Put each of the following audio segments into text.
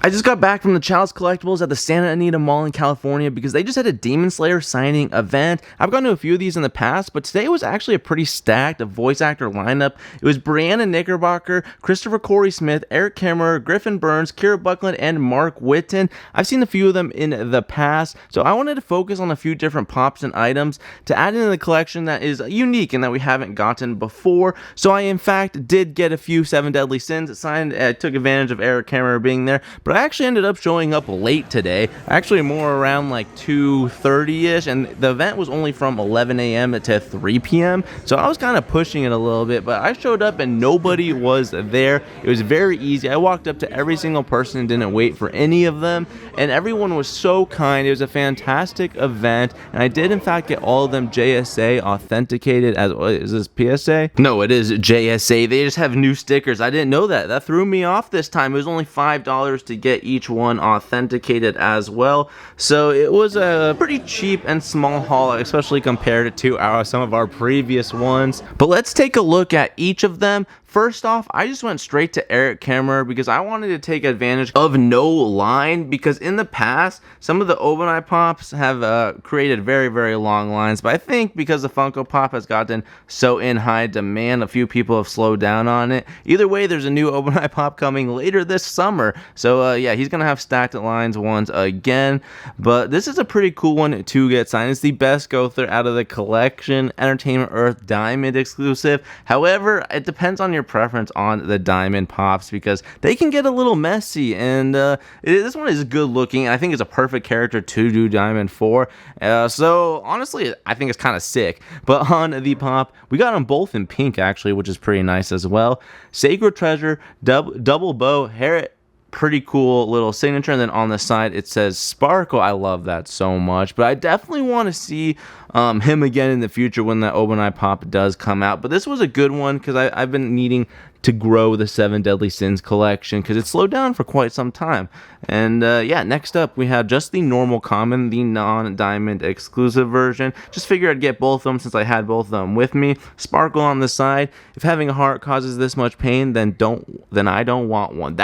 I just got back from the Chalice Collectibles at the Santa Anita Mall in California because they just had a Demon Slayer signing event. I've gone to a few of these in the past, but today was actually a pretty stacked voice actor lineup. It was Brianna Knickerbocker, Christopher Corey Smith, Erik Kimerer, Griffin Burns, Buckland, and Mark Whitten. I've seen a few of them in the past, so I wanted to focus on a few different pops and items to add into the collection that is unique and that we haven't gotten before. So I, in fact, did get a few Seven Deadly Sins signed. I took advantage of Erik Kimerer being there, but I actually ended up showing up late today, actually more around like 2:30ish, and the event was only from 11 a.m. to 3 p.m. so I was kind of pushing it a little bit, but I showed up and nobody was there. It was very easy. I walked up to every single person and didn't wait for any of them, and everyone was so kind. It was a fantastic event, and I did in fact get all of them JSA authenticated. As is this PSA? No, it is JSA. They just have new stickers. I didn't know that. That threw me off this time. It was only $5 to get each one authenticated as well, so it was a pretty cheap and small haul, especially compared to some of our previous ones. But let's take a look at each of them. First off, I just went straight to Erik Kimerer because I wanted to take advantage of no line, because in the past some of the Obanai pops have created very, very long lines, but I think because the Funko Pop has gotten so in high demand, a few people have slowed down on it. Either way, there's a new Obanai pop coming later this summer, so yeah, he's gonna have stacked lines once again. But this is a pretty cool one to get signed. It's the best Gowther out of the collection, Entertainment Earth Diamond exclusive. However, it depends on your preference on the diamond pops because they can get a little messy, and this one is good looking, and I think it's a perfect character to do diamond for. So honestly, I think it's kind of sick. But on the pop, we got them both in pink actually, which is pretty nice as well. Sacred Treasure, double bow, hair. Pretty cool little signature, and then on the side it says Sparkle. I love that so much, but I definitely want to see him again in the future when that Obanai pop does come out. But this was a good one because I've been needing to grow the Seven Deadly Sins collection because it's slowed down for quite some time. And yeah, next up we have just the normal common, the non-diamond exclusive version. Just figured I'd get both of them since I had both of them with me. Sparkle on the side. If having a heart causes this much pain, then I don't want one.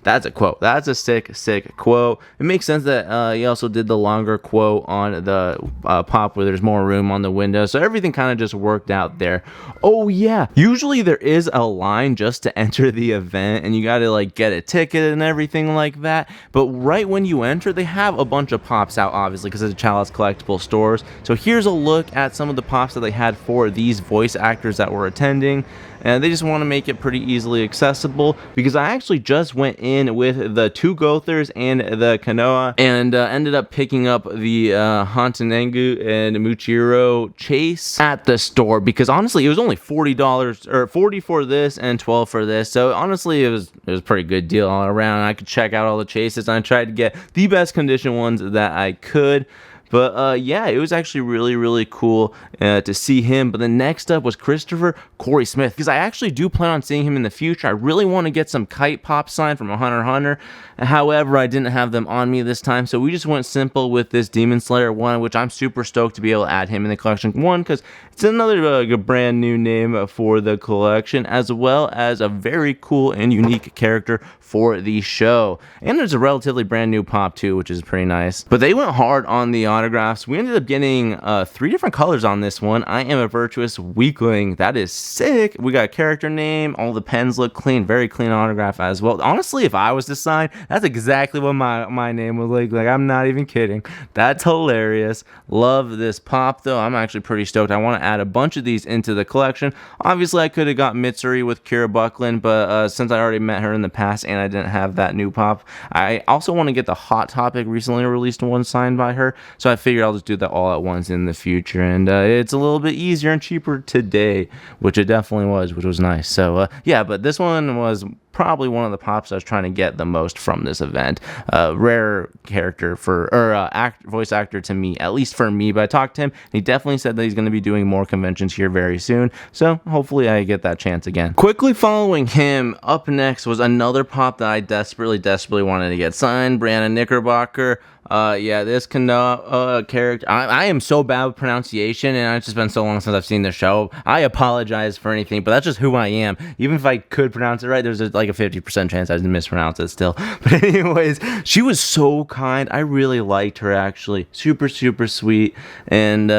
That's a quote. That's a sick quote. It makes sense that he also did the longer quote on the pop where there's more room on the window. So everything kind of just worked out there. Oh yeah, usually there is a line just to enter the event, and you got to like get a ticket and everything like that. But right when you enter, they have a bunch of pops out, obviously, because it's a Chalice Collectible stores. So here's a look at some of the pops that they had for these voice actors that were attending. And they just want to make it pretty easily accessible because I actually just went in with the two Gowthers and the Kanao and ended up picking up the Hantengu and Muichiro chase at the store because honestly it was only $40 or $40 for this and $12 for this. So honestly it was a pretty good deal all around. I could check out all the chases, and I tried to get the best condition ones that I could. But yeah, it was actually really cool to see him. But the next up was Christopher Corey Smith, because I actually do plan on seeing him in the future. I really want to get some kite pop sign from a Hunter x Hunter. However, I didn't have them on me this time, so we just went simple with this Demon Slayer one, which I'm super stoked to be able to add him in the collection. One, because it's another brand new name for the collection, as well as a very cool and unique character for the show. And there's a relatively brand new pop too, which is pretty nice. But they went hard on the autographs. We ended up getting 3 different colors on this one. I Am a Virtuous Weakling. That is sick. We got a character name. All the pens look clean. Very clean autograph as well. Honestly, if I was to sign, that's exactly what my name would look like. I'm not even kidding. That's hilarious. Love this pop though. I'm actually pretty stoked. I want to add a bunch of these into the collection. Obviously, I could have got Mitsuri with Buckland, but since I already met her in the past and I didn't have that new pop, I also want to get the Hot Topic recently released one signed by her. So I figured I'll just do that all at once in the future. And it's a little bit easier and cheaper today, which it definitely was, which was nice. So yeah, but this one was probably one of the pops I was trying to get the most from this event. Rare character voice actor to me, at least for me. But I talked to him, and he definitely said that he's going to be doing more conventions here very soon. So hopefully I get that chance again. Quickly following him, up next was another pop that I desperately wanted to get signed. Brianna Knickerbocker. Yeah, this Kanao character, I am so bad with pronunciation, and it's just been so long since I've seen the show. I apologize for anything, but that's just who I am. Even if I could pronounce it right, there's like a 50% chance I didn't mispronounce it still. But anyways, she was so kind. I really liked her, actually. Super, super sweet. And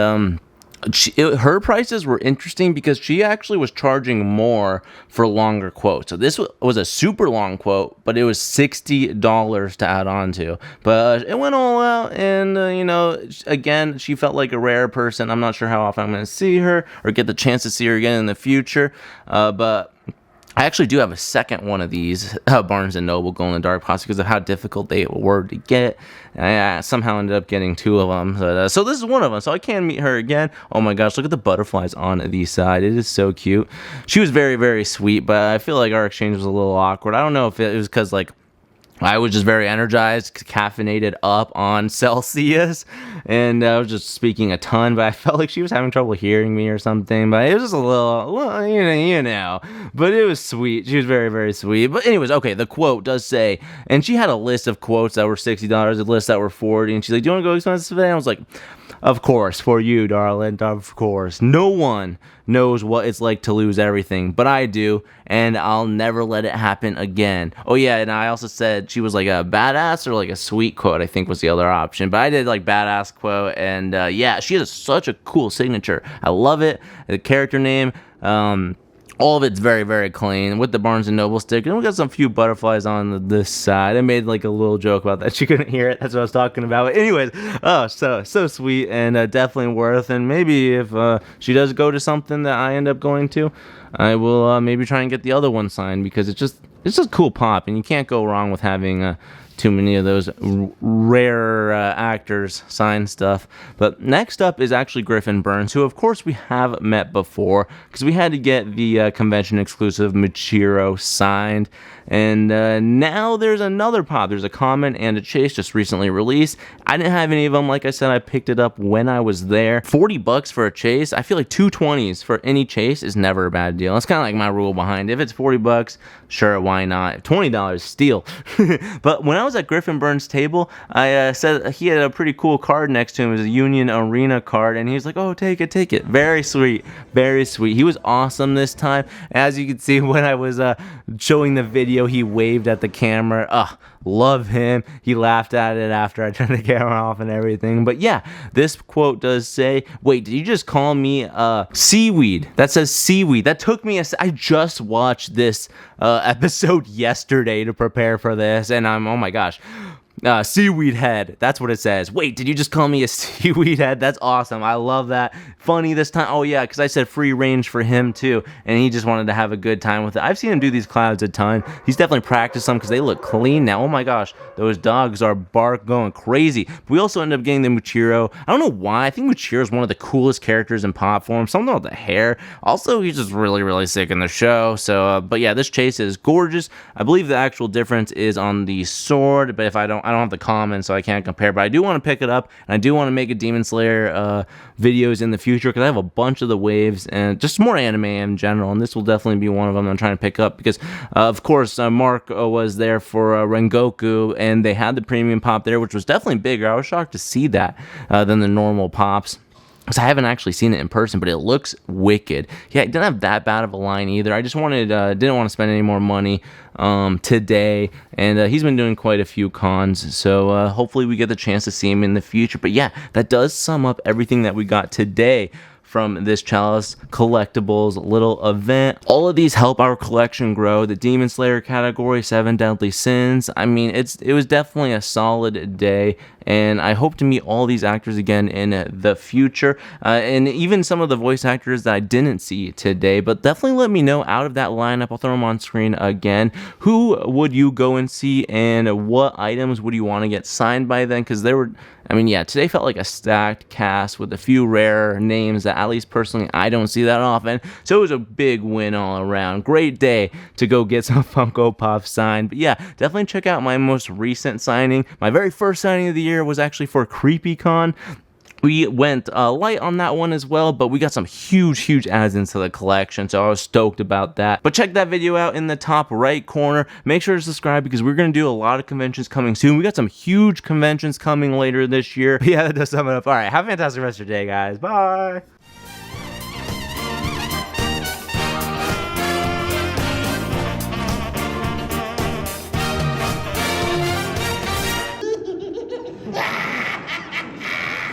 her prices were interesting because she actually was charging more for longer quotes. So this was a super long quote, but it was $60 to add on to. But it went all out, and you know, again, she felt like a rare person. I'm not sure how often I'm going to see her or get the chance to see her again in the future, but I actually do have a second one of these Barnes & Noble Glow in the Dark pots because of how difficult they were to get. I somehow ended up getting two of them. So this is one of them. So I can meet her again. Oh my gosh, look at the butterflies on the side. It is so cute. She was very, very sweet, but I feel like our exchange was a little awkward. I don't know if it was because, like, I was just very energized, caffeinated up on Celsius, and I was just speaking a ton, but I felt like she was having trouble hearing me or something, but it was just a little, well, you know, but it was sweet. She was very, very sweet. But anyways, okay, the quote does say, and she had a list of quotes that were $60, a list that were $40, and she's like, do you want to go expensive today? I was like, of course, for you, darling, of course. No one knows what it's like to lose everything, but I do, and I'll never let it happen again. Oh yeah, and I also said she was like a badass or like a sweet quote, I think was the other option, but I did like badass quote, and yeah, she has such a cool signature. I love it. The character name, all of it's very, very clean with the Barnes & Noble sticker. And we got some few butterflies on this side. I made like a little joke about that. She couldn't hear it. That's what I was talking about. But anyways, oh, so sweet, and definitely worth. And maybe if she does go to something that I end up going to, I will maybe try and get the other one signed, because it's just cool pop, and you can't go wrong with having too many of those rare actors sign stuff. But next up is actually Griffin Burns, who of course we have met before, because we had to get the convention exclusive Muichiro signed. And now there's another pop. There's a Common and a Chase just recently released. I didn't have any of them. Like I said, I picked it up when I was there. $40 for a Chase. I feel like $220s for any Chase is never a bad deal. That's kind of like my rule behind it. If it's $40, sure, why not? $20, steal. But when I was at Griffin Burns' table, I said he had a pretty cool card next to him. It was a Union Arena card, and he was like, oh, take it, take it. Very sweet, very sweet. He was awesome this time. As you can see when I was showing the video, he waved at the camera. Love him. He laughed at it after I turned the camera off and everything. But yeah, this quote does say, wait, did you just call me seaweed? That says seaweed. That took me I just watched this episode yesterday to prepare for this, and oh my gosh, seaweed head. That's what it says. Wait, did you just call me a seaweed head? That's awesome. I love that. Funny this time. Oh yeah, because I said free range for him too, and he just wanted to have a good time with it. I've seen him do these clouds a ton. He's definitely practiced them because they look clean now. Oh my gosh, those dogs are going crazy. But we also ended up getting the Muichiro. I don't know why. I think Muichiro is one of the coolest characters in pop form. Something about the hair. Also, he's just really, really sick in the show. So, but yeah, this Chase is gorgeous. I believe the actual difference is on the sword, but if I don't have the common, so I can't compare, but I do want to pick it up, and I do want to make a Demon Slayer videos in the future, because I have a bunch of the waves and just more anime in general, and this will definitely be one of them I'm trying to pick up, because of course Mark was there for Rengoku, and they had the premium pop there, which was definitely bigger. I was shocked to see that than the normal pops, because I haven't actually seen it in person, but it looks wicked. Yeah, it didn't have that bad of a line either. I just didn't want to spend any more money today, and he's been doing quite a few cons, so hopefully we get the chance to see him in the future. But yeah, that does sum up everything that we got today from this Chalice Collectibles little event. All of these help our collection grow. The Demon Slayer category, 7 Deadly Sins. I mean, it was definitely a solid day, and I hope to meet all these actors again in the future, and even some of the voice actors that I didn't see today. But definitely let me know out of that lineup. I'll throw them on screen again. Who would you go and see, and what items would you want to get signed by then? Because I mean, yeah, today felt like a stacked cast with a few rare names that, at least personally, I don't see that often. So it was a big win all around. Great day to go get some Funko Pop signed. But yeah, definitely check out my most recent signing. My very first signing of the year was actually for CreepyCon. We went light on that one as well, but we got some huge adds into the collection, so I was stoked about that. But check that video out in the top right corner. Make sure to subscribe, because we're going to do a lot of conventions coming soon. We got some huge conventions coming later this year. But yeah, that does sum it up. All right, have a fantastic rest of your day, guys. Bye!